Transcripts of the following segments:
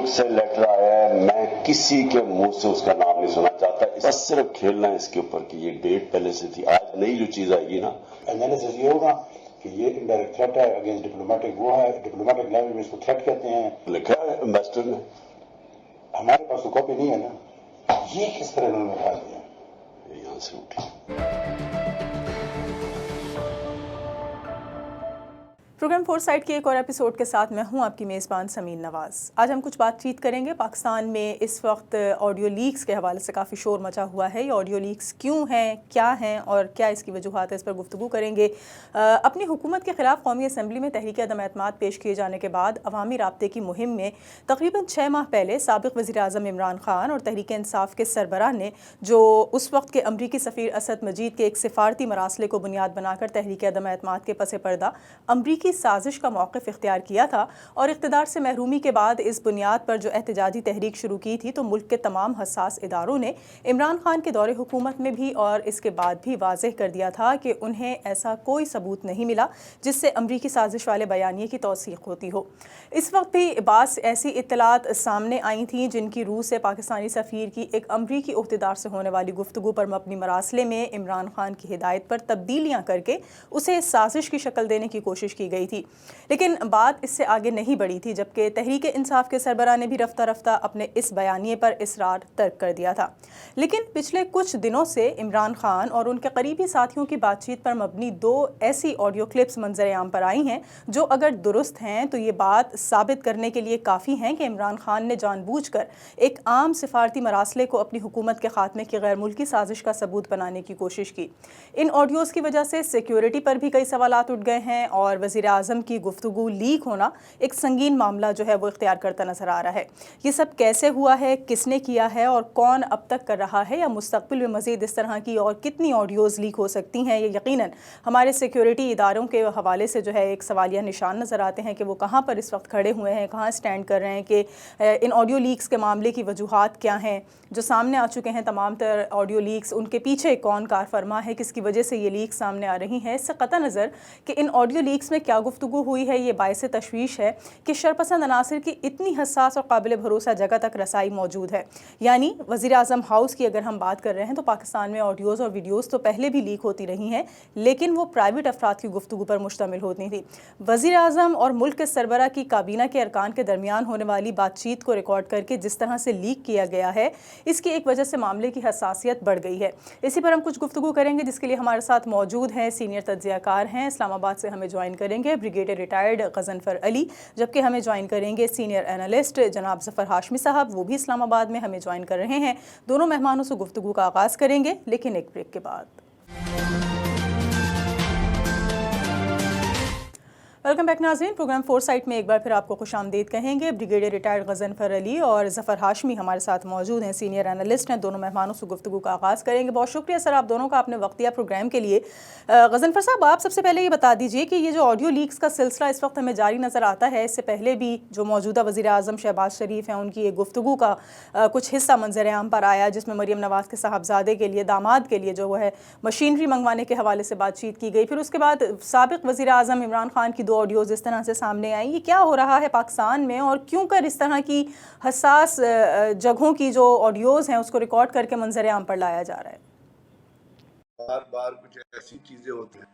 ملک سے لیٹر آیا ہے، میں کسی کے منہ سے اس کا نام نہیں سننا چاہتا، بس صرف کھیلنا ہے اس کے اوپر کہ یہ ڈیٹ پہلے سے تھی، آج نئی جو چیز آئے گی نا انالیسس یہ ہوگا کہ یہ انڈائریکٹ تھریٹ ہے اگینسٹ ڈپلومیٹک، وہ ہے ڈپلومیٹک لیول میں اس کو تھریٹ کہتے ہیں، لکھا ہے امبیسڈر نے، ہمارے پاس تو کاپی نہیں ہے نا، یہ کس طرح انہوں نے بتا دیا، یہاں سے اٹھی۔ پروگرام فور سائٹ کے ایک اور ایپیسوڈ کے ساتھ میں ہوں آپ کی میزبان سمین نواز۔ آج ہم کچھ بات چیت کریں گے۔ پاکستان میں اس وقت آڈیو لیکس کے حوالے سے کافی شور مچا ہوا ہے۔ یہ آڈیو لیکس کیوں ہیں، کیا ہیں اور کیا اس کی وجوہات ہے، اس پر گفتگو کریں گے۔ اپنی حکومت کے خلاف قومی اسمبلی میں تحریک عدم اعتماد پیش کیے جانے کے بعد عوامی رابطے کی مہم میں تقریباً 6 ماہ پہلے سابق وزیر اعظم عمران خان اور تحریک انصاف کے سربراہ نے جو اس وقت کے امریکی سفیر اسد مجید کے ایک سفارتی مراسلے کو بنیاد بنا کر تحریک عدم اعتماد کے پس پردہ امریکی سازش کا موقف اختیار کیا تھا اور اقتدار سے محرومی کے بعد اس بنیاد پر جو احتجاجی تحریک شروع کی تھی، تو ملک کے تمام حساس اداروں نے عمران خان کے دور حکومت میں بھی اور اس کے بعد بھی واضح کر دیا تھا کہ انہیں ایسا کوئی ثبوت نہیں ملا جس سے امریکی سازش والے بیانیے کی توثیق ہوتی ہو۔ اس وقت بھی بعض ایسی اطلاعات سامنے آئی تھیں جن کی روح سے پاکستانی سفیر کی ایک امریکی عہدیدار سے ہونے والی گفتگو پر مبنی مراسلے میں عمران خان کی ہدایت پر تبدیلیاں کر کے اسے سازش کی شکل دینے کی کوشش کی گئی تھی، لیکن بات اس سے آگے نہیں بڑھی تھی، جبکہ تحریک انصاف کے سربراہ نے بھی رفتہ رفتہ اپنے اس بیانیے پر اصرار ترک کر دیا تھا۔ لیکن پچھلے کچھ دنوں سے عمران خان اور ان کے قریبی ساتھیوں کی بات چیت پر مبنی 2 ایسی آڈیو کلپس منظر عام پر آئی ہیں جو اگر درست ہیں تو یہ بات ثابت کرنے کے لیے کافی ہیں کہ عمران خان نے جان بوجھ کر ایک عام سفارتی مراسلے کو اپنی حکومت کے خاتمے کی غیر ملکی سازش کا ثبوت بنانے کی کوشش کی۔ ان آڈیوز کی وجہ سے سیکیورٹی پر بھی کئی سوالات اٹھ گئے ہیں اور وزیر اعظم کی گفتگو لیک ہونا ایک سنگین معاملہ جو ہے وہ اختیار کرتا نظر آ رہا ہے۔ یہ سب کیسے ہوا ہے، کس نے کیا ہے اور کون اب تک کر رہا ہے، یا مستقبل میں مزید اس طرح کی اور کتنی آڈیوز لیک ہو سکتی ہیں، یہ یقیناً ہمارے سیکیورٹی اداروں کے حوالے سے جو ہے ایک سوالیہ نشان نظر آتے ہیں کہ وہ کہاں پر اس وقت کھڑے ہوئے ہیں، کہاں سٹینڈ کر رہے ہیں، کہ ان آڈیو لیکس کے معاملے کی وجوہات کیا ہیں جو سامنے آ چکے ہیں۔ تمام تر آڈیو لیکس، ان کے پیچھے کون کار فرما ہے، کس کی وجہ سے یہ لیک سامنے آ رہی ہیں۔ اس سے قطع نظر کہ ان آڈیو لیکس میں کیا گفتگو ہوئی ہے، یہ باعث تشویش ہے کہ شرپسند عناصر کی اتنی حساس اور قابل بھروسہ جگہ تک رسائی موجود ہے۔ یعنی وزیر اعظم ہاؤس کی اگر ہم بات کر رہے ہیں تو پاکستان میں آڈیوز اور ویڈیوز تو پہلے بھی لیک ہوتی رہی ہیں، لیکن وہ پرائیویٹ افراد کی گفتگو پر مشتمل ہوتی تھی۔ وزیر اعظم اور ملک کے سربراہ کی کابینہ کے ارکان کے درمیان ہونے والی بات چیت کو ریکارڈ کر کے جس طرح سے لیک کیا گیا ہے، اس کی ایک وجہ سے معاملے کی حساسیت بڑھ گئی ہے۔ اسی پر ہم کچھ گفتگو کریں گے، جس کے لیے ہمارے ساتھ موجود ہیں سینئر تجزیہ کار ہیں، اسلام آباد سے ہمیں جوائن کریں گے بریگیڈیئر ریٹائرڈ غضنفر علی، جبکہ ہمیں جوائن کریں گے سینئر اینالسٹ جناب ظفر ہاشمی صاحب، وہ بھی اسلام آباد میں ہمیں جوائن کر رہے ہیں۔ دونوں مہمانوں سے گفتگو کا آغاز کریں گے، لیکن ایک بریک کے بعد۔ ویلکم بیک ناظرین، پروگرام فور سائٹ میں ایک بار پھر آپ کو خوش آمدید کہیں گے۔ بریگیڈیئر ریٹائرڈ غضنفر علی اور ظفر ہاشمی ہمارے ساتھ موجود ہیں، سینئر اینالسٹ ہیں۔ دونوں مہمانوں سے گفتگو کا آغاز کریں گے۔ بہت شکریہ سر آپ دونوں کا آپ نے وقت دیا پروگرام کے لیے۔ غضنفر صاحب، آپ سب سے پہلے یہ بتا دیجئے کہ یہ جو آڈیو لیکس کا سلسلہ اس وقت ہمیں جاری نظر آتا ہے، اس سے پہلے بھی جو موجودہ وزیر اعظم شہباز شریف ہیں، ان کی ایک گفتگو کا کچھ حصہ منظر عام پر آیا جس میں مریم نواز کے صاحبزادے کے لیے، داماد کے لیے جو وہ ہے مشینری منگوانے کے حوالے سے بات چیت کی گئی۔ پھر اس کے بعد سابق وزیر اعظم عمران خان کی 2 آڈیوز اس طرح سے سامنے آئیں۔ یہ کیا ہو رہا ہے پاکستان میں اور کیوں کر اس طرح کی حساس جگہوں کی جو آڈیوز ہیں اس کو ریکارڈ کر کے منظر عام پر لایا جا رہا ہے؟ بار بار کچھ ایسی چیزیں ہوتی ہیں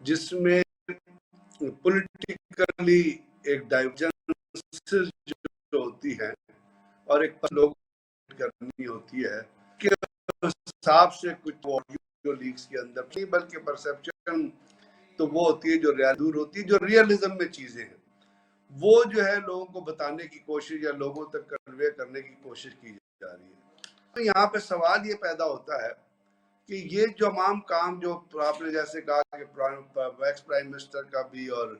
جس میں پولیٹیکلی ایک ڈائیورجنس جو ہوتی ہے اور ایک لوگ کرنی ہوتی ہے کہ حساب سے کچھ آڈیو لیکس کے اندر نہیں، بلکہ پرسپشن تو وہ ہوتی ہے جو دور ہوتی ہے، جو ریئلزم میں چیزیں ہیں وہ جو ہے لوگوں کو بتانے کی کوشش یا لوگوں تک کنوے کرنے کی کوشش کی جا رہی ہے۔ تو یہاں پہ سوال یہ پیدا ہوتا ہے کہ یہ جو تمام کام جو آپ نے جیسے کہا کہ ایکس پرائم منسٹر کا بھی اور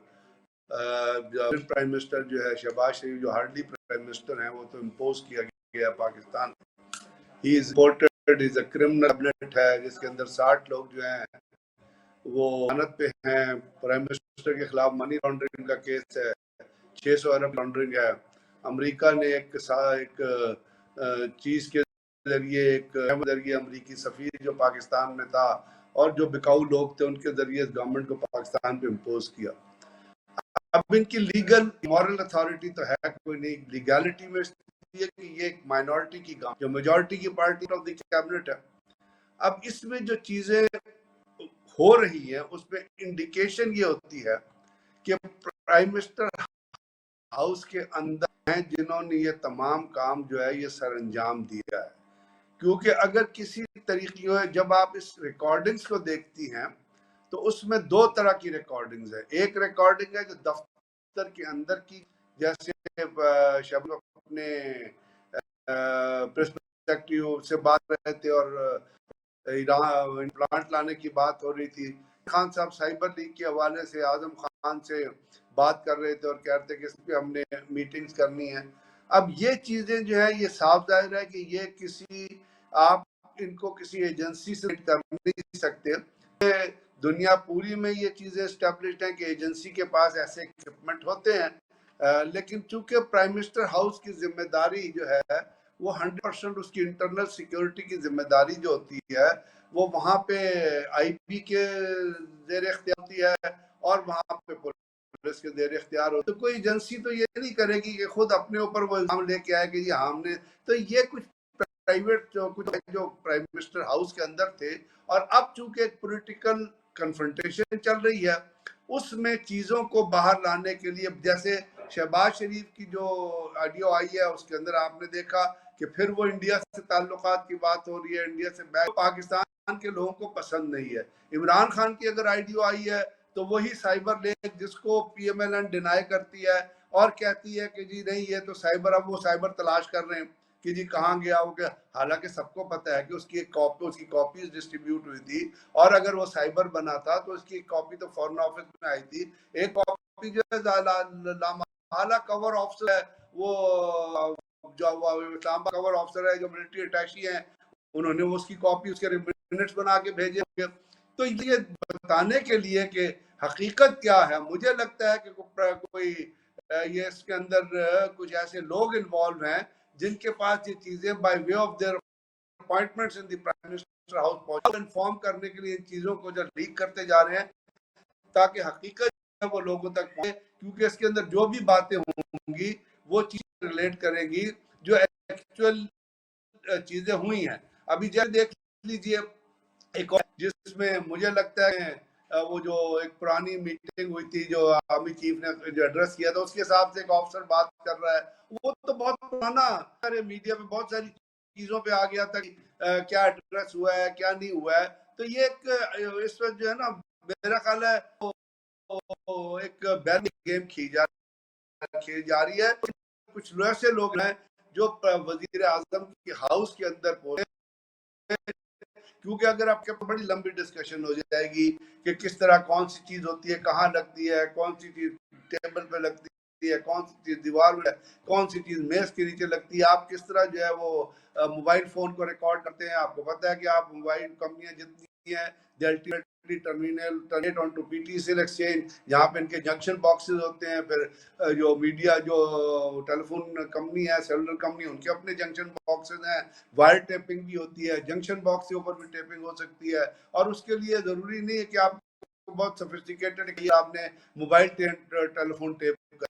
پرائم منسٹر جو ہے شہباز شریف جو ہارڈلی پرائم منسٹر ہیں، وہ تو امپوز کیا گیا پاکستان، ہی از imported, is a criminal cabinet ہے جس کے اندر 60 لوگ جو ہیں وہ ضمانت پہ ہیں۔ پرائم منسٹر کے خلاف منی لانڈرنگ کا کیس ہے، 600 ارب لانڈرنگ ہے۔ امریکہ نے ایک چیز کے ذریعے امریکی سفیر جو پاکستان میں تھا اور جو بکاؤ لوگ تھے ان کے ذریعے گورنمنٹ کو پاکستان پہ امپوز کیا۔ اب ان کی لیگل مورل اتھارٹی تو ہے کوئی نہیں, لیگالٹی میں یہ کہ یہ ایک مائنورٹی کی گام جو میجورٹی کی پارٹی آف دی کیبنٹ ہے. اب اس میں جو چیزیں ہو رہی ہیں اس میں انڈیکیشن یہ ہوتی ہے کہ پرائم منسٹر ہاؤس کے اندر ہیں جنہوں نے یہ تمام کام جو ہے یہ سر انجام دیا ہے. کیونکہ اگر کسی طریقے جب آپ اس ریکارڈنگز کو دیکھتی ہیں تو اس میں دو طرح کی ریکارڈنگز ہیں. ایک ریکارڈنگ ہے جو دفتر کے اندر کی, جیسے شب اپنے پریس سیکرٹری سے بات رہے تھے اور پلانٹ لانے کی بات ہو رہی تھی. خان صاحب سائبر لیگ کے حوالے سے اعظم خان سے بات کر رہے تھے اور کہہ رہے تھے کہ اس پہ ہم نے میٹنگز کرنی ہیں. اب یہ چیزیں جو ہے یہ صاف ظاہر ہے کہ یہ کسی آپ ان کو کسی ایجنسی سے کر نہیں سکتے. دنیا پوری میں یہ چیزیں اسٹیبلشڈ ہیں کہ ایجنسی کے پاس ایسے اکوپمنٹ ہوتے ہیں, لیکن چونکہ پرائم منسٹر ہاؤس کی ذمہ داری جو ہے وہ 100% اس کی انٹرنل سیکیورٹی کی ذمہ داری جو ہوتی ہے وہ وہاں پہ آئی پی کے زیر اختیار ہوتی ہے اور وہاں پہ پولیس کے زیر اختیار ہوتی ہے. تو کوئی ایجنسی تو یہ نہیں کرے گی کہ خود اپنے اوپر وہ الزام لے کے آئے کہ یہ ہم نے, تو یہ کچھ پرائیویٹ جو پرائم منسٹر ہاؤس کے اندر تھے. اور اب چونکہ ایک پولیٹیکل کنفرنٹیشن چل رہی ہے اس میں چیزوں کو باہر لانے کے لیے, جیسے شہباز شریف کی جو آڈیو آئی ہے اس کے اندر آپ نے دیکھا کہ پھر وہ انڈیا سے تعلقات کی بات ہو رہی ہے, انڈیا سے پاکستان کے لوگوں کو پسند نہیں ہے. عمران خان کی اگر آڈیو آئی ہے تو وہی سائبر لیگ جس کو P M L N deny کرتی ہے اور کہتی ہے کہ جی نہیں یہ تو سائبر, اب وہ سائبر تلاش کر رہے ہیں کہ جی کہاں گیا وہ, کہ حالانکہ سب کو پتہ ہے کہ اس کی ایک کاپی, اس کی کاپیز ڈسٹریبیوٹ ہوئی تھی, اور اگر وہ سائبر بنا تھا تو اس کی ایک کاپی تو فورن آفس میں آئی تھی. ایک کاپی جو ہے لامحالہ کور آفسر ہے, وہ جو اسلام آباد کور آفسر ہے جو ملٹری اٹیچی ہیں, انہوں نے اس کی کاپی اس کے منٹس بنا کے بھیجے. تو یہ بتانے کے لیے کہ حقیقت کیا ہے, مجھے لگتا ہے کہ کوئی یہ اس کے اندر کچھ ایسے لوگ انوالو ہیں جن کے پاس یہ چیزیں by way of their appointments in the prime minister house پہنچے, انفارم کرنے کے لیے ان چیزوں کو جو لیک کرتے جا رہے ہیں تاکہ حقیقت وہ لوگوں تک پہنچے. کیونکہ اس کے اندر جو بھی باتیں ہوں گی وہ چیزیں ریلیٹ کریں گی جو ایکچوئل چیزیں ہوئی ہیں. ابھی جب دیکھ لیجئے ایک اور جس میں مجھے لگتا ہے وہ جو ایک پرانی میٹنگ ہوئی تھی جو آرمی چیف نے جو ایڈریس کیا تھا اس کے حساب سے ایک آفسر بات کر رہا ہے, وہ تو بہت پرانا میڈیا میں بہت ساری چیزوں پہ آ گیا تھا کہ کیا ایڈریس ہوا ہے کیا نہیں ہوا ہے. تو یہ ایک اس وقت جو ہے نا میرا خیال ہے ایک بین گیم کھیل جا رہی ہے. کچھ ایسے لوگ ہیں جو وزیر اعظم کی ہاؤس کے اندر پہنچے, کیونکہ اگر آپ کے بڑی لمبی ڈسکشن ہو جائے گی کہ کس طرح کون سی چیز ہوتی ہے, کہاں لگتی ہے, کون سی چیز ٹیبل پہ لگتی ہے, کون سی چیز دیوار میں, کون سی چیز میز کے نیچے لگتی ہے, آپ کس طرح جو ہے وہ موبائل فون کو ریکارڈ کرتے ہیں. آپ کو پتہ ہے کہ آپ موبائل کمپنیاں جتنی ہیں they ultimately terminate onto PTCL exchange, جہاں پہ ان کے جنکشن باکسز ہوتے ہیں. پھر جو میڈیا جو ٹیلی فون کمپنی ہے, سیلولر کمپنی, ان کے اپنے جنکشن باکسز ہیں. وائر ٹیپنگ بھی ہوتی ہے, جنکشن باکس کے اوپر بھی ٹیپنگ ہو سکتی ہے, اور اس کے لیے ضروری نہیں ہے کہ آپ بہت سفسٹیکیٹڈ کہ آپ نے موبائل ٹیلی فون ٹیپ کر.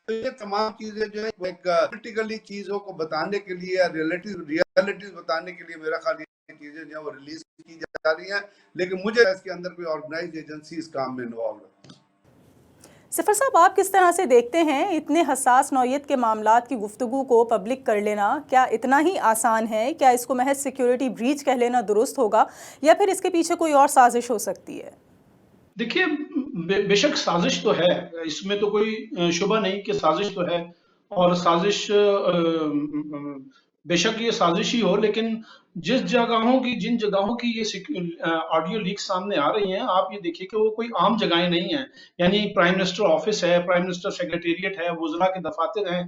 تو یہ تمام چیزیں جو ہے ایک پولیٹیکلی چیزوں کو بتانے کے لیے, ریئلٹیز بتانے کے لیے میرا خیال یہ چیزیں جو ہے وہ ریلیز کی جا رہی ہیں, لیکن مجھے اس کے اندر کوئی آرگنائزڈ ایجنسی اس کام میں انوالو ہے. ظفر صاحب, آپ کس طرح سے دیکھتے ہیں اتنے حساس نوعیت کے معاملات کی گفتگو کو پبلک کر لینا کیا اتنا ہی آسان ہے؟ کیا اس کو محض سیکیورٹی بریچ کہہ لینا درست ہوگا یا پھر اس کے پیچھے کوئی اور سازش ہو سکتی ہے؟ دیکھیے بے شک سازش تو ہے, اس میں تو کوئی شبہ نہیں کہ سازش تو ہے, اور سازش بے شک یہ سازش ہی ہو, لیکن جن جگہوں کی یہ آڈیو لیک سامنے آ رہی ہیں, آپ یہ دیکھیے کہ وہ کوئی عام جگہیں نہیں ہیں. یعنی پرائم منسٹر آفس ہے, پرائم منسٹر سیکریٹریٹ ہے, وزراء کے دفاتر ہیں,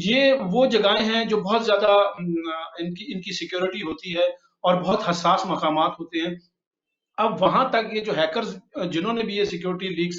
یہ وہ جگہیں ہیں جو بہت زیادہ ان کی سیکیورٹی ہوتی ہے اور بہت حساس مقامات ہوتے ہیں. اب وہاں تک یہ جو ہیکرز جنہوں نے بھی یہ سیکیورٹی لیکس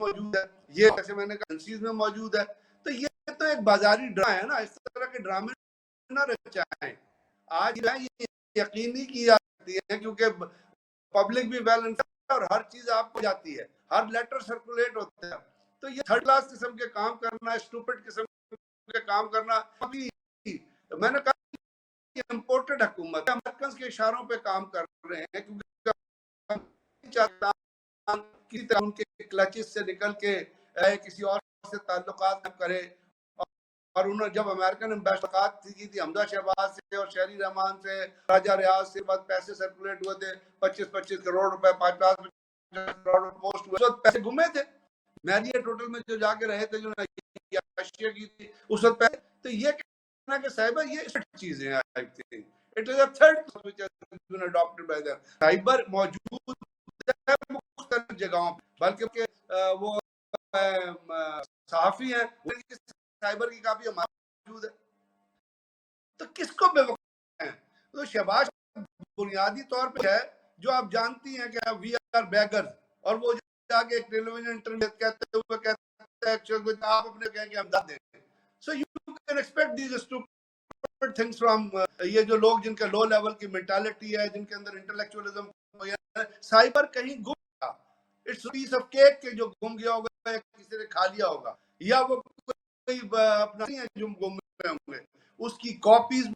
موجود ہے, یہ جیسے میں نے کہا ایجنسیز میں موجود ہے. تو یہ تو ایک بازاری ڈرامہ ہے نا, اس طرح کے ڈرامے نہ رچائیں. آج یہ یقینی کی جاتی ہے کیونکہ پبلک بھی ویل انفارمڈ اور ہر چیز آپ کو جاتی ہے, ہر لیٹر سرکولیٹ ہوتا ہے. تو یہ تھرڈ کلاس قسم کے کام کرنا, اسٹوپڈ قسم کے کام کرنا, ابھی میں نے کہا امپورٹڈ حکومت امریکنز کے اشاروں پہ کام کر رہے ہیں کیونکہ کسی طرح ان کے کلچز سے نکل کے کسی اور سے تعلقات کرے. اور انہوں نے جب امریکن امبیسڈرات کی تھی حمزہ شہباز سے اور شہری رحمان سے, راجہ ریاض سے, بعد پیسے سرکولیٹ ہوئے تھے 25-25 کروڑ روپے, 50 کروڑ پوسٹ ہوئے, پیسے گھومے تھے میریٹ ہوٹل میں جو جا کے رہے تھے, جو اشیا کی تھی اس وقت پیسے. تو یہ کہنا کہ صاحبہ یہ چیزیں ہیں, I think it is a third which has been adopted by them. Cyber موجود ہے مختلف جگہوں پہ, بلکہ وہ صحافی ہیں سائبر کی کافی موجود ہے. تو کس کو بے وقوف ہیں؟ تو شہباز بنیادی طور پہ ہے جو آپ جانتی ہیں کہ وی آر بیگرز, اور وہ جا کے ایک ٹیلی ویژن انٹرویو کہتے ہوئے آپ اپنے کہیں کہ ہم داد دیں. So you can expect these stupid things from یہ جو لوگ جن کے لو لیول کی مینٹالٹی ہے, جن کے اندر انٹلیکچوئلزم. سائبر کہیں گم گیا, اٹس پیس آف کیک کے جو گم گیا ہوگا یا کسی نے کھا لیا ہوگا, یا وہ اپنا جو گم گئے ہوں گے, اس کی کاپیز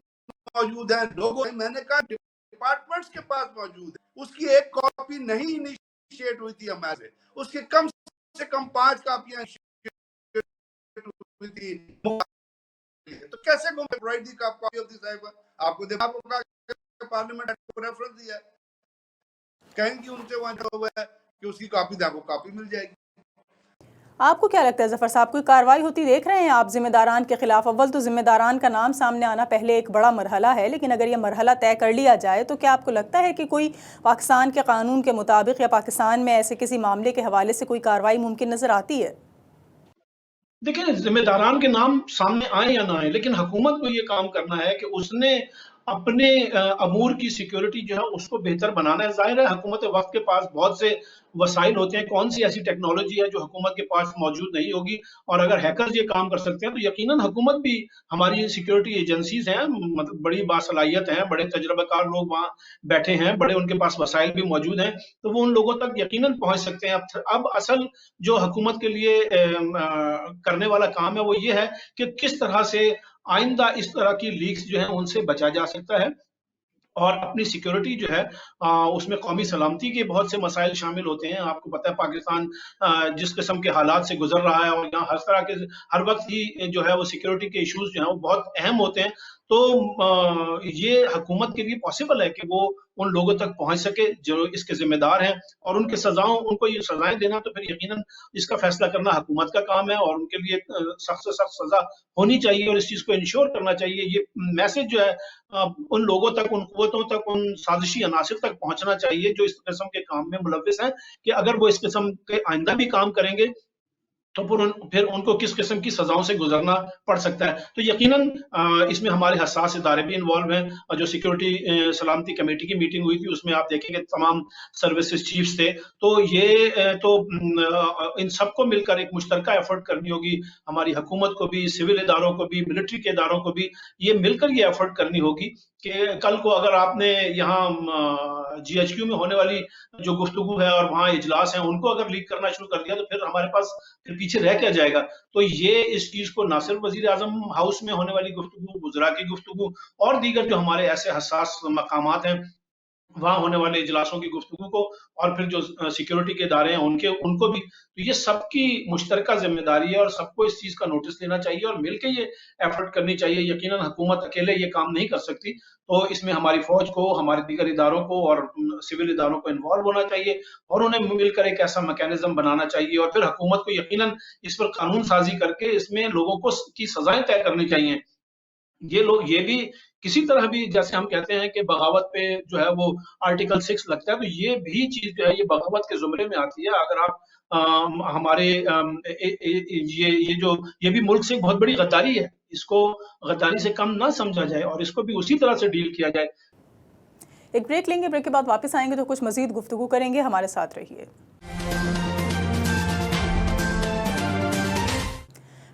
موجود ہیں, لوگوں میں نے کہا ڈپارٹمنٹس کے پاس موجود ہے. اس کی ایک کاپی نہیں انیشیٹ ہوئی تھی ہمارے سے, اس کی کم سے کم 5 کاپیاں ہوئی تھی. تو کیسے گم provide the copy of the cyber? آپ کو دیکھا ہوگا کہ پارلیمنٹ کو ریفرنس دیا ہے, کہیں گے ان سے وہاں ہوا ہے کہ اس کی کاپی دے, آپ کو کاپی مل جائے گی. آپ کو کیا لگتا ہے ظفر صاحب, کوئی کارروائی ہوتی دیکھ رہے ہیں آپ ذمہ داران کے خلاف؟ اول تو ذمہ داران کا نام سامنے آنا پہلے ایک بڑا مرحلہ ہے, لیکن اگر یہ مرحلہ طے کر لیا جائے تو کیا آپ کو لگتا ہے کہ کوئی پاکستان کے قانون کے مطابق یا پاکستان میں ایسے کسی معاملے کے حوالے سے کوئی کارروائی ممکن نظر آتی ہے؟ دیکھیں, ذمہ داران کے نام سامنے آئیں یا نہ آئیں, لیکن حکومت کو یہ کام کرنا ہے کہ اس نے اپنے امور کی سیکیورٹی جو ہے اس کو بہتر بنانا ہے. ظاہر ہے حکومت وقت کے پاس بہت سے وسائل ہوتے ہیں, کون سی ایسی ٹیکنالوجی ہے جو حکومت کے پاس موجود نہیں ہوگی, اور اگر ہیکرز یہ کام کر سکتے ہیں تو یقیناً حکومت بھی, ہماری سیکیورٹی ایجنسیز ہیں مطلب بڑی باصلاحیت ہیں, بڑے تجربہ کار لوگ وہاں بیٹھے ہیں, بڑے ان کے پاس وسائل بھی موجود ہیں, تو وہ ان لوگوں تک یقیناً پہنچ سکتے ہیں. اب اصل جو حکومت کے لیے کرنے والا کام ہے وہ یہ ہے کہ کس طرح سے آئندہ اس طرح کی لیکس جو ہیں ان سے بچا جا سکتا ہے, اور اپنی سیکیورٹی جو ہے اس میں قومی سلامتی کے بہت سے مسائل شامل ہوتے ہیں. آپ کو پتہ ہے پاکستان جس قسم کے حالات سے گزر رہا ہے, اور یہاں ہر طرح کے ہر وقت ہی جو ہے وہ سیکیورٹی کے ایشوز جو ہیں وہ بہت اہم ہوتے ہیں. تو یہ حکومت کے لیے پاسبل ہے کہ وہ ان لوگوں تک پہنچ سکے جو اس کے ذمہ دار ہیں, اور ان کو یہ سزائیں دینا تو پھر یقیناً اس کا فیصلہ کرنا حکومت کا کام ہے, اور ان کے لیے سخت سے سخت سزا ہونی چاہیے, اور اس چیز کو انشور کرنا چاہیے. یہ میسج جو ہے ان لوگوں تک, ان قوتوں تک, ان سازشی عناصر تک پہنچنا چاہیے جو اس قسم کے کام میں ملوث ہیں, کہ اگر وہ اس قسم کے آئندہ بھی کام کریں گے تو پھر ان کو کس قسم کی سزاؤں سے گزرنا پڑ سکتا ہے. تو یقیناً اس میں ہمارے حساس ادارے بھی انوالو ہیں. جو سیکیورٹی سلامتی کمیٹی کی میٹنگ ہوئی تھی اس میں آپ دیکھیں کہ تمام سروسز چیفز تھے, تو یہ تو ان سب کو مل کر ایک مشترکہ ایفرٹ کرنی ہوگی, ہماری حکومت کو بھی, سول اداروں کو بھی, ملٹری کے اداروں کو بھی, یہ مل کر یہ ایفرٹ کرنی ہوگی کہ کل کو اگر آپ نے یہاں جی ایچ کیو میں ہونے والی جو گفتگو ہے اور وہاں اجلاس ہیں ان کو اگر لیک کرنا شروع کر دیا تو پھر ہمارے پاس پھر پیچھے رہ کیا جائے گا. تو یہ اس چیز کو نہ صرف وزیر اعظم ہاؤس میں ہونے والی گفتگو, وزراء کی گفتگو, اور دیگر جو ہمارے ایسے حساس مقامات ہیں وہاں ہونے والے اجلاسوں کی گفتگو کو, اور پھر جو سیکیورٹی کے ادارے ہیں ان کو بھی, تو یہ سب کی مشترکہ ذمہ داری ہے, اور سب کو اس چیز کا نوٹس لینا چاہیے اور مل کے یہ ایفرٹ کرنی چاہیے. یقیناً حکومت اکیلے یہ کام نہیں کر سکتی, تو اس میں ہماری فوج کو, ہمارے دیگر اداروں کو اور سول اداروں کو انوالو ہونا چاہیے, اور انہیں مل کر ایک ایسا میکینزم بنانا چاہیے, اور پھر حکومت کو یقیناً اس پر قانون سازی کر کے اس میں لوگوں کو کی سزائیں طے کرنی چاہیے. یہ لوگ یہ بھی کسی طرح بھی, جیسے ہم کہتے ہیں کہ بغاوت پہ جو ہے وہ آرٹیکل 6 لگتا ہے, تو یہ بھی چیز جو ہے یہ بغاوت کے زمرے میں آتی ہے. اگر آپ ہمارے یہ بھی ملک سے بہت بڑی غداری ہے, اس کو غداری سے کم نہ سمجھا جائے اور اس کو بھی اسی طرح سے ڈیل کیا جائے. ایک بریک لیں گے, بریک کے بعد واپس آئیں گے تو کچھ مزید گفتگو کریں گے, ہمارے ساتھ رہیے.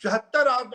74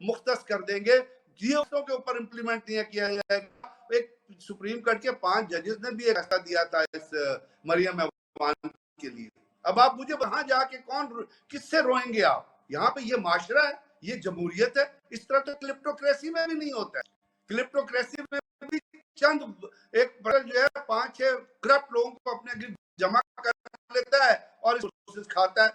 مختص کر دیں گے، جیوسوں کے اوپر امپلیمنٹ نہیں کیا جائے گا. ایک سپریم کورٹ کے 5 ججز نے بھی ایک فیصلہ دیا تھا اس مریم عوان کے لیے. اب آپ مجھے وہاں جا کے کس سے روئیں گے آپ؟ یہاں پہ یہ معاشرہ ہے، یہ جمہوریت ہے. اس طرح تو کلپٹوکریسی میں بھی نہیں ہوتا ہے. کلپٹوکریسی میں بھی چند ایک بڑا جو ہے 5-6 کرپٹ لوگوں کو اپنے گرد جمع کر لیتا ہے اور ریسورسز کھاتا ہے.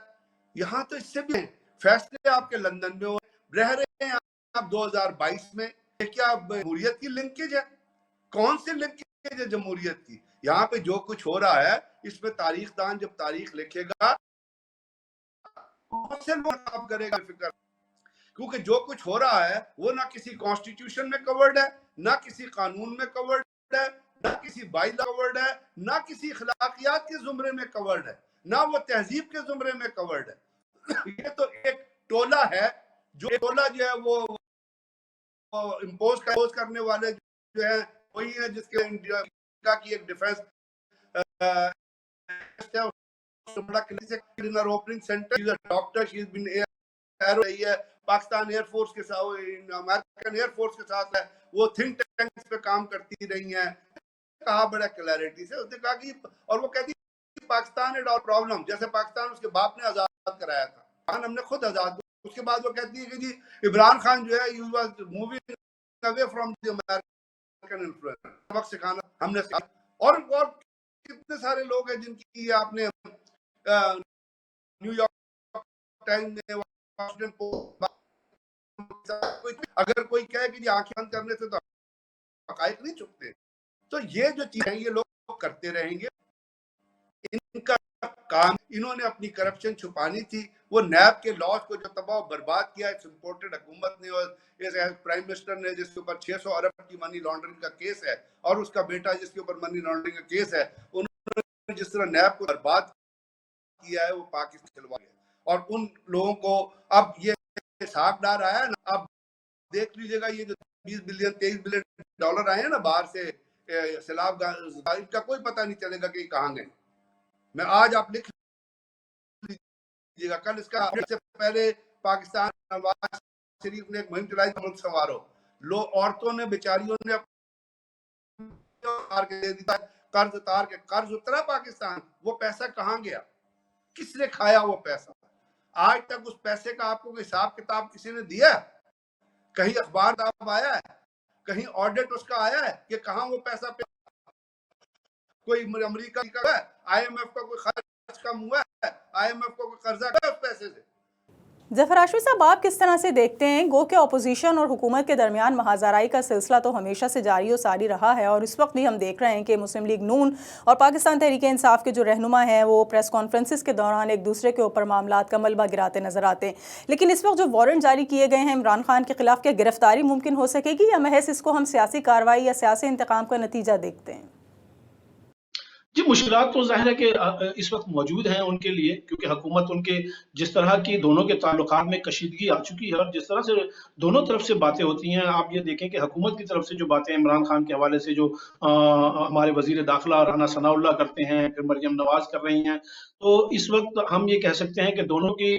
یہاں تو اس سے بھی فیصلے آپ کے لندن میں رہ رہے ہیں آپ 2022 میں. کیا جمہوریت کی لنکیج ہے؟ کون سی لنکیج ہے جمہوریت کی؟ یہاں پہ جو کچھ ہو رہا ہے اس میں تاریخ دان جب تاریخ لکھے گا بہت سے لوگ کرے گا فکر، کیونکہ جو کچھ ہو رہا ہے وہ نہ کسی کانسٹیٹیوشن میں کورڈ ہے، نہ کسی قانون میں کورڈ ہے، نہ کسی بائی لا کورڈ ہے، نہ کسی اخلاقیات کے زمرے میں کورڈ ہے، نہ وہ تہذیب کے زمرے میں کورڈ ہے. یہ تو ایک ٹولہ ہے، جو ٹولہ جو ہے وہ امپوز کرنے والے جو ہیں وہی ہے جس کے انڈیا کی ایک ڈیفنس پاکستان ایئر فورس کے ساتھ، امریکن ایئر فورس کے ساتھ ہے، وہ تھنک ٹینکس پہ کام کرتی رہی ہیں. کہا بڑا کلیئرٹی سے، اس نے کہا کہ اور وہ کہتی پاکستان ہے اور پرابلم، جیسے پاکستان اس کے باپ نے آزاد کرایا تھا، ہم نے خود آزاد. اس کے بعد وہ کہتی ہے کہ جی عمران خان جو ہے he was moving away from the American influence. وقت سکھانا ہم نے سکھایا. اور کتنے سارے لوگ ہیں جن کی آپ نے نیو یارک ٹائمز میں، واشنگٹن پوسٹ، اگر کوئی کہے کہ جی آنکھیں بند کرنے سے تو حقائق نہیں چھپتے. تو یہ جو چیزیں یہ لوگ کرتے رہیں گے. ان کا کام، انہوں نے اپنی کرپشن چھپانی تھی. وہ نیب کے لاز کو جو تباہ و برباد کیا ہے امپورٹڈ حکومت نے، اور پرائم منسٹر نے جس کے اوپر 600 ارب کی منی لانڈرنگ کا کیس ہے، اور اس کا بیٹا جس کے اوپر منی لانڈرنگ کا کیس ہے، انہوں نے جس طرح نیب کو برباد کیا ہے وہ پاکستان کھلوا گیا. اور ان لوگوں کو اب یہ ساکھ ڈال آیا ہے نا، اب دیکھ لیجئے گا یہ جو 20 بلین 23 بلین ڈالر آئے ہیں نا باہر سے سیلاب، ان کا کوئی پتہ نہیں چلے گا کہ کہاں گئے. میں آج آپ لکھ لیجیے گا، کل اس کا سے پہلے پاکستان نواز شریف نے ایک مہم چلائی ملک سنوارو. عورتوں نے بیچاریوں نے قرض اتار کے قرض اترا پاکستان. وہ پیسہ کہاں گیا؟ کس نے کھایا وہ پیسہ؟ آج تک اس پیسے کا آپ کو حساب کتاب کسی نے دیا؟ کہیں اخبار کتاب آیا ہے؟ کہیں آڈٹ اس کا آیا ہے کہ کہاں وہ پیسہ پہ؟ کوئی امریکہ کا ہے، آئی ایم ایف کا کوئی خرچ کم ہوا ہے، آئی ایم ایف کا کوئی قرضہ ہے اس پیسے سے؟ ظفر ہاشمی صاحب، آپ کس طرح سے دیکھتے ہیں؟ گو کہ اپوزیشن اور حکومت کے درمیان محاذرائی کا سلسلہ تو ہمیشہ سے جاری و ساری رہا ہے، اور اس وقت بھی ہم دیکھ رہے ہیں کہ مسلم لیگ نون اور پاکستان تحریک انصاف کے جو رہنما ہیں وہ پریس کانفرنسز کے دوران ایک دوسرے کے اوپر معاملات کا ملبہ گراتے نظر آتے ہیں. لیکن اس وقت جو وارنٹ جاری کیے گئے ہیں عمران خان کے خلاف، کیا گرفتاری ممکن ہو سکے گی، یا محض اس کو ہم سیاسی کارروائی یا سیاسی انتقام کا نتیجہ دیکھتے ہیں؟ جی، مشکلات تو ظاہر ہے کہ اس وقت موجود ہیں ان کے لیے، کیونکہ حکومت ان کے جس طرح کی دونوں کے تعلقات میں کشیدگی آ چکی ہے، اور جس طرح سے دونوں طرف سے باتیں ہوتی ہیں. آپ یہ دیکھیں کہ حکومت کی طرف سے جو باتیں عمران خان کے حوالے سے جو ہمارے وزیر داخلہ رانا ثناء اللہ کرتے ہیں، پھر مریم نواز کر رہی ہیں، تو اس وقت ہم یہ کہہ سکتے ہیں کہ دونوں کی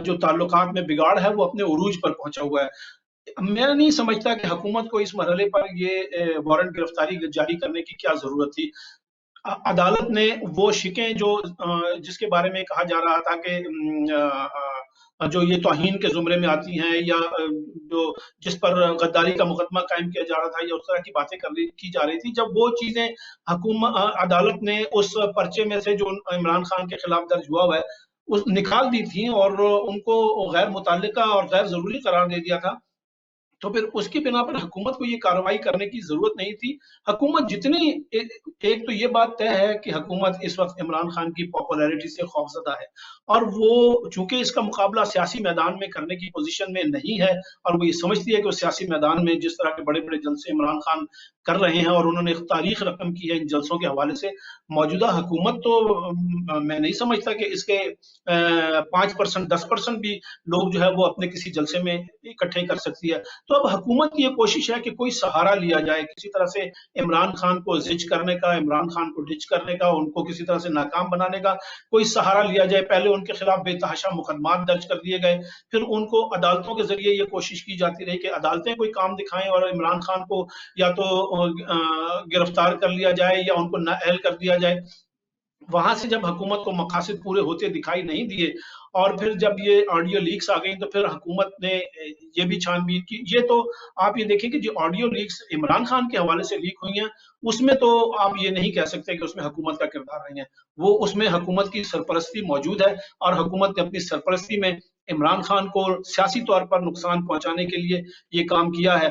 جو تعلقات میں بگاڑ ہے وہ اپنے عروج پر پہنچا ہوا ہے. میں نہیں سمجھتا کہ حکومت کو اس مرحلے پر یہ وارنٹ گرفتاری جاری کرنے کی کیا ضرورت تھی. عدالت نے وہ شکیں جو جس کے بارے میں کہا جا رہا تھا کہ جو یہ توہین کے زمرے میں آتی ہیں، یا جو جس پر غداری کا مقدمہ قائم کیا جا رہا تھا، یا اس طرح کی باتیں کی جا رہی تھی، جب وہ چیزیں عدالت نے اس پرچے میں سے جو عمران خان کے خلاف درج ہوا ہے اس نکال دی تھی اور ان کو غیر متعلقہ اور غیر ضروری قرار دے دیا تھا، تو پھر اس کی بنا پر حکومت کو یہ کارروائی کرنے کی ضرورت نہیں تھی. حکومت جتنی، ایک تو یہ بات طے ہے کہ حکومت اس وقت عمران خان کی پاپولیرٹی سے خوفزدہ ہے، اور وہ چونکہ اس کا مقابلہ سیاسی میدان میں کرنے کی پوزیشن میں نہیں ہے، اور وہ یہ سمجھتی ہے کہ وہ سیاسی میدان میں جس طرح کے بڑے بڑے جلسے عمران خان کر رہے ہیں، اور انہوں نے ایک تاریخ رقم کی ہے ان جلسوں کے حوالے سے، موجودہ حکومت تو میں نہیں سمجھتا کہ اس کے 5% 10% بھی لوگ جو ہے وہ اپنے کسی جلسے میں اکٹھے کر سکتی ہے. تو تو اب حکومت کی یہ کوشش ہے کہ کوئی سہارا لیا جائے کسی طرح سے عمران خان کو زج کرنے کا، عمران خان کو ڈچ کرنے کا، ان کو کسی طرح سے ناکام بنانے کا کوئی سہارا لیا جائے. پہلے ان کے خلاف بے تحاشا مقدمات درج کر دیے گئے، پھر ان کو عدالتوں کے ذریعے یہ کوشش کی جاتی رہی کہ عدالتیں کوئی کام دکھائیں اور عمران خان کو یا تو گرفتار کر لیا جائے یا ان کو نااہل کر دیا جائے. وہاں سے جب حکومت کو مقاصد پورے ہوتے دکھائی نہیں دیے اور پھر جب یہ آڈیو لیکس آ گئیں تو پھر حکومت نے یہ بھی چھان بین کی. یہ تو آپ یہ دیکھیں کہ جو آڈیو لیکس عمران خان کے حوالے سے لیک ہوئی ہیں اس میں تو آپ یہ نہیں کہہ سکتے کہ اس میں حکومت کا کردار نہیں ہے. وہ اس میں حکومت کی سرپرستی موجود ہے اور حکومت نے اپنی سرپرستی میں عمران خان کو سیاسی طور پر نقصان پہنچانے کے لیے یہ کام کیا ہے.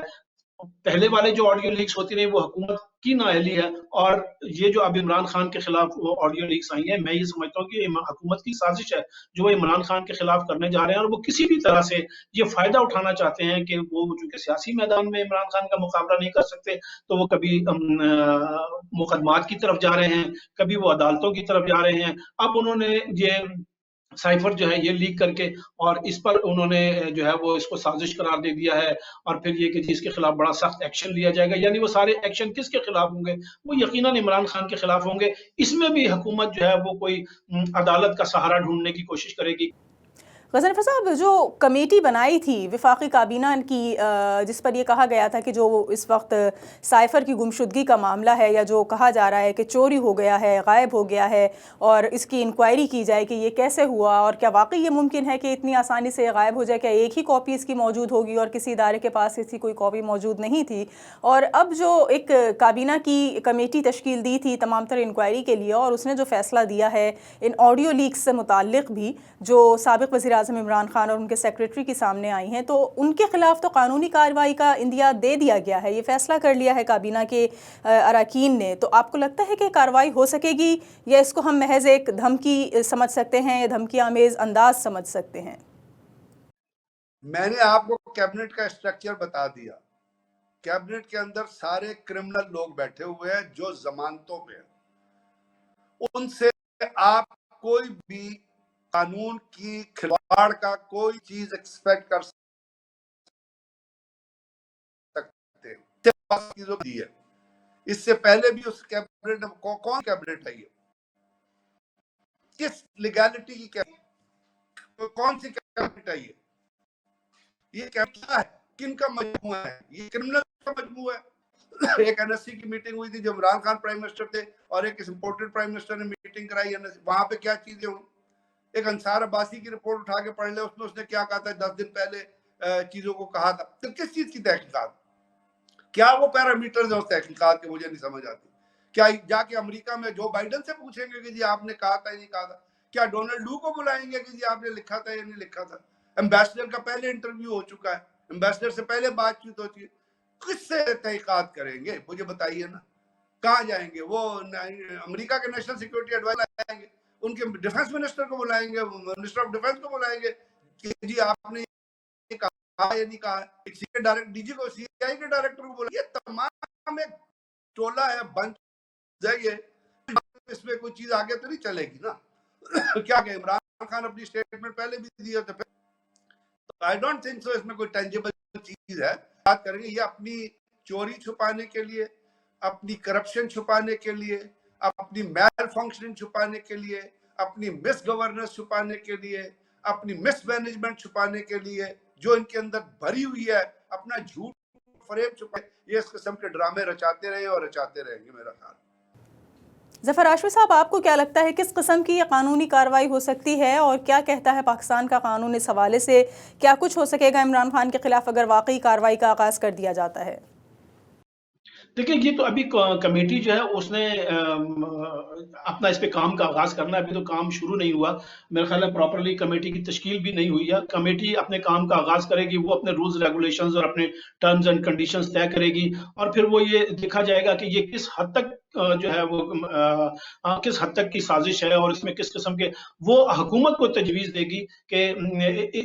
پہلے والے جو آڈیو لیکس ہوتی رہی وہ حکومت کی نااہلی ہے، اور یہ جو اب عمران خان کے خلاف آڈیو لیکس آئی ہیں میں یہ سمجھتا ہوں کہ حکومت کی سازش ہے جو وہ عمران خان کے خلاف کرنے جا رہے ہیں، اور وہ کسی بھی طرح سے یہ فائدہ اٹھانا چاہتے ہیں کہ وہ چونکہ سیاسی میدان میں عمران خان کا مقابلہ نہیں کر سکتے تو وہ کبھی مقدمات کی طرف جا رہے ہیں، کبھی وہ عدالتوں کی طرف جا رہے ہیں. اب انہوں نے یہ سائفر جو ہے یہ لیک کر کے اور اس پر انہوں نے جو ہے وہ اس کو سازش قرار دے دیا ہے، اور پھر یہ کہ جس کے خلاف بڑا سخت ایکشن لیا جائے گا. یعنی وہ سارے ایکشن کس کے خلاف ہوں گے؟ وہ یقیناً عمران خان کے خلاف ہوں گے. اس میں بھی حکومت جو ہے وہ کوئی عدالت کا سہارا ڈھونڈنے کی کوشش کرے گی. غضنفر صاحب، جو کمیٹی بنائی تھی وفاقی کابینہ کی جس پر یہ کہا گیا تھا کہ جو اس وقت سائفر کی گمشدگی کا معاملہ ہے یا جو کہا جا رہا ہے کہ چوری ہو گیا ہے، غائب ہو گیا ہے، اور اس کی انکوائری کی جائے کہ یہ کیسے ہوا اور کیا واقعی یہ ممکن ہے کہ اتنی آسانی سے غائب ہو جائے، کیا ایک ہی کاپی اس کی موجود ہوگی اور کسی ادارے کے پاس اس کی کوئی کاپی موجود نہیں تھی. اور اب جو ایک کابینہ کی کمیٹی تشکیل دی تھی تمام تر انکوائری کے لیے، اور اس نے جو فیصلہ دیا ہے ان آڈیو لیکس سے متعلق بھی جو سابق وزیر اعظم عمران خان اور ان کے سیکریٹری کی سامنے آئی ہیں، تو ان کے خلاف تو قانونی کارروائی کا اندیا دے دیا گیا ہے، یہ فیصلہ کر لیا ہے کابینہ کے اراکین نے. تو آپ کو لگتا ہے کہ کارروائی ہو سکے گی یا اس کو ہم محض ایک دھمکی سمجھ سکتے ہیں یا دھمکی آمیز انداز سمجھ سکتے ہیں؟ میں نے آپ کو کیبنٹ کا اسٹرکچر بتا دیا. کیبنٹ کے اندر سارے کرمنل لوگ بیٹھے ہوئے ہیں جو ضمانتوں پہ ہیں. ان سے آپ کوئی بھی قانون کی کھلواڑ کا کوئی چیز ایکسپیکٹ کر سکتے ہیں. اس سے پہلے بھی اس کیبنٹ کون کیبنٹ ہے، یہ کس لیگالٹی کی کون سی کیبنٹ ہے، یہ کیا ہے، کن کا مجموعہ ہے، یہ کرمنل کا مجموعہ ہے. ایک این ایس سی کی میٹنگ ہوئی تھی جو عمران خان پرائم منسٹر تھے اور ایک امپورٹنٹ پرائم منسٹر نے میٹنگ کرائی. وہاں پہ کیا چیزیں ہوئی، ایک انصار عباسی کی رپورٹ اٹھا کے پڑھ لے، اس نے کیا کہا تھا 10 دن پہلے چیزوں کو کہا تھا. پھر کس چیز کی تحقیقات، کیا وہ پیرامیٹرز ہیں اس تحقیقات کے، مجھے نہیں سمجھ آتی. کیا جا کے امریکہ میں جو بائیڈن سے پوچھیں گے کہ جی آپ نے کہا تھا یا نہیں کہا تھا؟ کیا ڈونلڈ لو کو بلائیں گے کہ جی آپ نے لکھا تھا یا نہیں لکھا تھا؟ ایمبیسڈر کا پہلے انٹرویو ہو چکا ہے، ایمبیسڈر سے پہلے بات چیت ہو چکی ہے. کس سے تحقیقات کریں گے مجھے بتائیے نا. کہاں جائیں گے؟ وہ امریکہ کے نیشنل سیکورٹی ایڈوائزر آئیں گے، ان کے ڈیفنس منسٹر کو بلائیں گے، منسٹر آف ڈیفنس کو بلائیں گے کہ جی آپ نے یہ کہا یا نہیں کہا. ڈی جی کو، سی آئی کے ڈائریکٹر کو بلائیں. یہ تمام ایک ٹولہ ہے، بنچ ہے. یہ اس میں کوئی چیز آگے تو نہیں چلے گی نا. کیا کہ عمران خان اپنی اسٹیٹمنٹ پہلے بھی دیا تھا. آئی ڈونٹ تھنک سو اس میں کوئی ٹینجیبل چیز ہے. بات کریں گے یہ اپنی چوری چھپانے کے لیے، اپنی کرپشن چھپانے کے لیے، اپنی میل فنکشننگ چھپانے کے لیے، اپنی مس گورننس چھپانے کے لیے، اپنی مس مینجمنٹ چھپانے کے لیے جو ان کے اندر بھری ہوئی ہے، اپنا جھوٹ فریب چھپائے، یہ اس قسم کے ڈرامے رچاتے رہے اور رچاتے رہیں گے میرا خیال. ظفر ہاشمی صاحب، آپ کو کیا لگتا ہے کس قسم کی یہ قانونی کارروائی ہو سکتی ہے اور کیا کہتا ہے پاکستان کا قانون اس حوالے سے؟ کیا کچھ ہو سکے گا عمران خان کے خلاف اگر واقعی کارروائی کا آغاز کر دیا جاتا ہے؟ دیکھیں یہ تو ابھی کمیٹی جو ہے اس نے اپنا اس پہ کام کا آغاز کرنا ہے. ابھی تو کام شروع نہیں ہوا میرے خیال ہے، پراپرلی کمیٹی کی تشکیل بھی نہیں ہوئی ہے. کمیٹی اپنے کام کا آغاز کرے گی، وہ اپنے رولز ریگولیشنز اور اپنے ٹرمز اینڈ کنڈیشنز طے کرے گی، اور پھر وہ یہ دیکھا جائے گا کہ یہ کس حد تک جو ہے وہ کس حد تک کی سازش ہے اور اس میں کس قسم کے، وہ حکومت کو تجویز دے گی کہ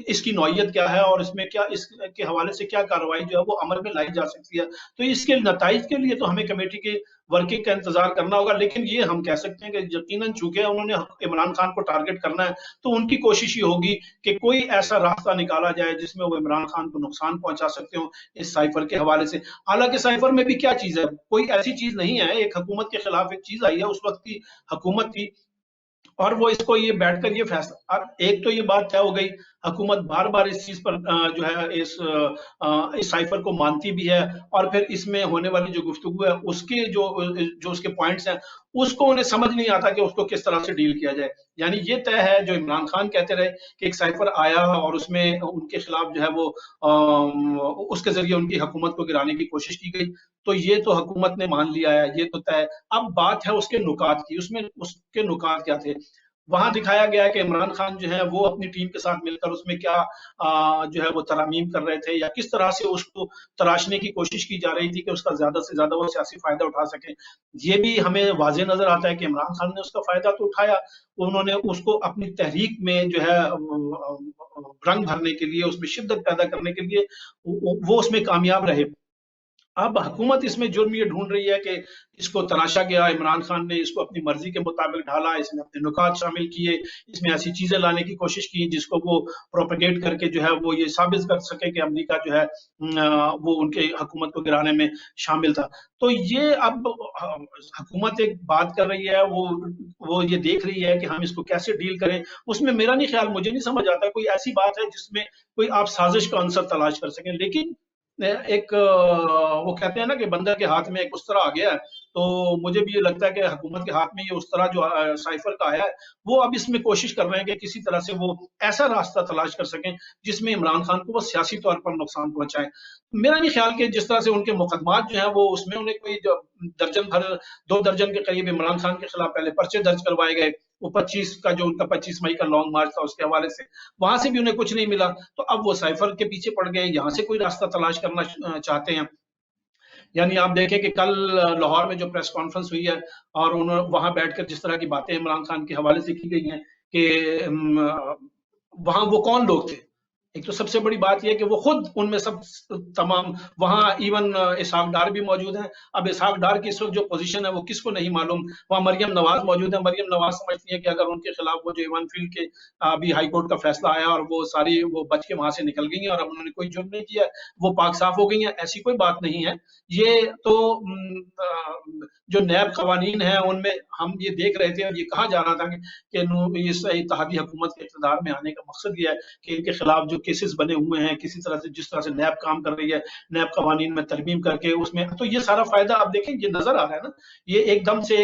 اس کی نوعیت کیا ہے اور اس میں کیا، اس کے حوالے سے کیا کارروائی جو ہے وہ عمل میں لائی جا سکتی ہے. تو اس کے نتائج کے لیے تو ہمیں کمیٹی کے ورکنگ کا انتظار کرنا ہوگا. لیکن یہ ہم کہہ سکتے ہیں کہ یقیناً چونکہ انہوں نے عمران خان کو ٹارگٹ کرنا ہے تو ان کی کوشش یہ ہوگی کہ کوئی ایسا راستہ نکالا جائے جس میں وہ عمران خان کو نقصان پہنچا سکتے ہوں اس سائفر کے حوالے سے. حالانکہ سائفر میں بھی کیا چیز ہے, کوئی ایسی چیز نہیں ہے. ایک حکومت کے خلاف ایک چیز آئی ہے, اس وقت کی حکومت تھی, اور وہ اس کو یہ بیٹھ کر یہ فیصلہ, ایک تو یہ بات طے ہو گئی, حکومت بار بار اس چیز پر جو ہے اس سائفر کو مانتی بھی ہے, اور پھر اس میں ہونے والی جو گفتگو ہے اس کے جو اس کے پوائنٹس ہیں اس کو انہیں سمجھ نہیں آتا کہ اس کو کس طرح سے ڈیل کیا جائے. یعنی یہ طے ہے جو عمران خان کہتے رہے کہ ایک سائفر آیا اور اس میں ان کے خلاف جو ہے وہ اس کے ذریعے ان کی حکومت کو گرانے کی کوشش کی گئی, تو یہ تو حکومت نے مان لیا ہے, یہ تو طے. اب بات ہے اس کے نکات کی, اس کے نکات کیا تھے. وہاں دکھایا گیا کہ عمران خان جو ہے وہ اپنی ٹیم کے ساتھ مل کر اس میں کیا جو ہے وہ ترامیم کر رہے تھے, یا کس طرح سے اس کو تراشنے کی کوشش کی جا رہی تھی کہ اس کا زیادہ سے زیادہ وہ سیاسی فائدہ اٹھا سکیں. یہ بھی ہمیں واضح نظر آتا ہے کہ عمران خان نے اس کا فائدہ تو اٹھایا, انہوں نے اس کو اپنی تحریک میں جو ہے رنگ بھرنے کے لیے, اس میں شدت پیدا کرنے کے لیے وہ اس میں کامیاب رہے. اب حکومت اس میں جرم یہ ڈھونڈ رہی ہے کہ اس کو تراشا گیا, عمران خان نے اس کو اپنی مرضی کے مطابق ڈھالا, اس میں اپنے نکات شامل کیے, اس میں ایسی چیزیں لانے کی کوشش کی جس کو وہ پروپیگیٹ کر کے جو ہے وہ یہ ثابت کر سکے کہ امریکہ جو ہے وہ ان کے حکومت کو گرانے میں شامل تھا. تو یہ اب حکومت ایک بات کر رہی ہے, وہ یہ دیکھ رہی ہے کہ ہم اس کو کیسے ڈیل کریں. اس میں میرا نہیں خیال, مجھے نہیں سمجھ آتا کوئی ایسی بات ہے جس میں کوئی آپ سازش کا عنصر تلاش کر سکیں. لیکن ایک وہ کہتے ہیں نا کہ بندر کے ہاتھ میں ایک اس طرح آ گیا ہے, تو مجھے بھی یہ لگتا ہے کہ حکومت کے ہاتھ میں یہ اس طرح جو سائفر کا آیا ہے وہ اب اس میں کوشش کر رہے ہیں کہ کسی طرح سے وہ ایسا راستہ تلاش کر سکیں جس میں عمران خان کو وہ سیاسی طور پر نقصان پہنچائیں. میرا نہیں خیال کہ جس طرح سے ان کے مقدمات جو ہیں وہ اس میں انہیں کوئی درجن بھر 2 درجن کے قریب عمران خان کے خلاف پہلے پرچے درج کروائے گئے, وہ 25 کا جو ان کا 25 مئی کا لانگ مارچ تھا اس کے حوالے سے, وہاں سے بھی انہیں کچھ نہیں ملا, تو اب وہ سائفر کے پیچھے پڑ گئے, یہاں سے کوئی راستہ تلاش کرنا چاہتے ہیں. یعنی آپ دیکھیں کہ کل لاہور میں جو پریس کانفرنس ہوئی ہے اور وہاں بیٹھ کر جس طرح کی باتیں عمران خان کے حوالے سے کی گئی ہیں کہ وہاں وہ کون لوگ تھے. ایک تو سب سے بڑی بات یہ کہ وہ خود ان میں سب تمام وہاں ایون اسحاق ڈار بھی موجود ہیں. اب اسحاق ڈار کی اس وقت جو پوزیشن ہے وہ کس کو نہیں معلوم. وہاں مریم نواز موجود ہے. مریم نواز سمجھتی ہے کہ اگر ان کے خلاف وہ جو ایوان فیلڈ کے ابھی ہائی کورٹ کا فیصلہ آیا اور وہ ساری وہ بچ کے وہاں سے نکل گئی ہیں اور اب انہوں نے کوئی جرم نہیں کیا, وہ پاک صاف ہو گئی ہیں, ایسی کوئی بات نہیں ہے. یہ تو جو نیب قوانین ہیں ان میں ہم یہ دیکھ رہے تھے اور یہ کہا جا رہا تھا کہ اس اتحادی حکومت کے اقتدار میں آنے کا مقصد یہ ہے کہ ان کے خلاف جو کیسز بنے ہوئے ہیں کسی طرح سے جس طرح سے نیب کام کر رہی ہے, نیب قوانین میں ترمیم کر کے اس میں, تو یہ سارا فائدہ آپ دیکھیں یہ نظر آ رہا ہے نا. یہ ایک دم سے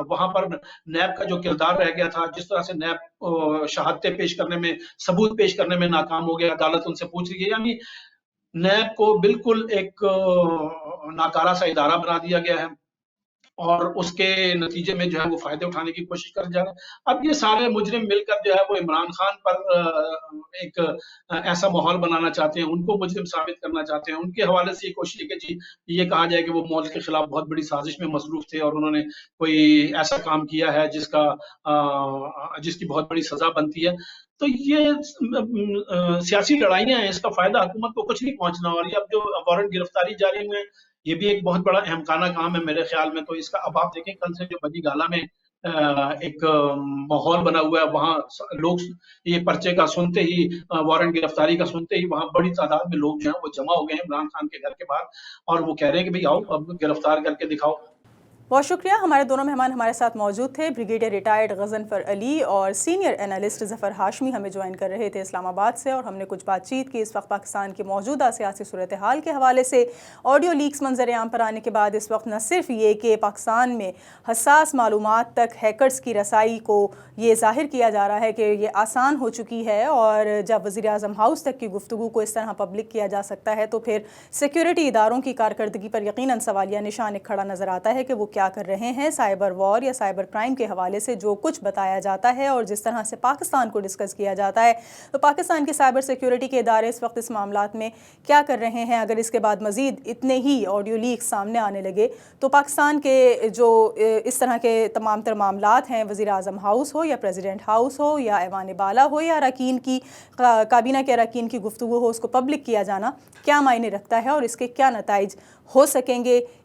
وہاں پر نیب کا جو کردار رہ گیا تھا, جس طرح سے نیب شہادتیں پیش کرنے میں, ثبوت پیش کرنے میں ناکام ہو گیا, عدالت ان سے پوچھ رہی ہے, یعنی نیب کو بالکل ایک ناکارہ سا ادارہ بنا دیا گیا ہے اور اس کے نتیجے میں جو ہے وہ فائدے اٹھانے کی کوشش کر جا رہے ہیں. اب یہ سارے مجرم مل کر جو ہے وہ عمران خان پر ایک ایسا ماحول بنانا چاہتے ہیں, ان کو مجرم ثابت کرنا چاہتے ہیں. ان کے حوالے سے یہ کوشش ہے کہ جی یہ کہا جائے کہ وہ ملک کے خلاف بہت بڑی سازش میں مصروف تھے اور انہوں نے کوئی ایسا کام کیا ہے جس کی بہت بڑی سزا بنتی ہے. تو یہ سیاسی لڑائیاں ہیں, اس کا فائدہ حکومت کو کچھ نہیں پہنچنا. اور یہ اب جو وارنٹ گرفتاری جاری ہوئے ہیں یہ بھی ایک بہت بڑا اہم خانہ کام ہے میرے خیال میں. تو اس کا اب آپ دیکھیں کل سے جو بڑی گالا میں ایک ماحول بنا ہوا ہے, وہاں لوگ یہ پرچے کا سنتے ہی, وارنٹ گرفتاری کا سنتے ہی وہاں بڑی تعداد میں لوگ جو ہیں وہ جمع ہو گئے ہیں عمران خان کے گھر کے باہر اور وہ کہہ رہے ہیں کہ بھئی آؤ اب گرفتار کر کے دکھاؤ. بہت شکریہ. ہمارے دونوں مہمان ہمارے ساتھ موجود تھے, بریگیڈیئر ریٹائرڈ غضنفر علی اور سینئر اینالسٹ ظفر ہاشمی ہمیں جوائن کر رہے تھے اسلام آباد سے, اور ہم نے کچھ بات چیت کی اس وقت پاکستان کی موجودہ سیاسی صورتحال کے حوالے سے. آڈیو لیکس منظر عام پر آنے کے بعد اس وقت نہ صرف یہ کہ پاکستان میں حساس معلومات تک ہیکرز کی رسائی کو یہ ظاہر کیا جا رہا ہے کہ یہ آسان ہو چکی ہے, اور جب وزیر اعظم ہاؤس تک کی گفتگو کو اس طرح پبلک کیا جا سکتا ہے تو پھر سیکیورٹی اداروں کی کارکردگی پر یقیناً سوالیہ نشان ایک کھڑا نظر آتا ہے کہ وہ کیا کر رہے ہیں. سائبر وار یا سائبر کرائم کے حوالے سے جو کچھ بتایا جاتا ہے اور جس طرح سے پاکستان کو ڈسکس کیا جاتا ہے, تو پاکستان کے سائبر سیکیورٹی کے ادارے اس وقت اس معاملات میں کیا کر رہے ہیں. اگر اس کے بعد مزید اتنے ہی آڈیو لیک سامنے آنے لگے تو پاکستان کے جو اس طرح کے تمام تر معاملات ہیں, وزیر اعظم ہاؤس ہو یا پریزیڈنٹ ہاؤس ہو یا ایوان بالا ہو یا اراکین کی کابینہ کے اراکین کی گفتگو ہو, اس کو پبلک کیا جانا کیا معنی رکھتا ہے اور اس کے کیا نتائج ہو سکیں گے,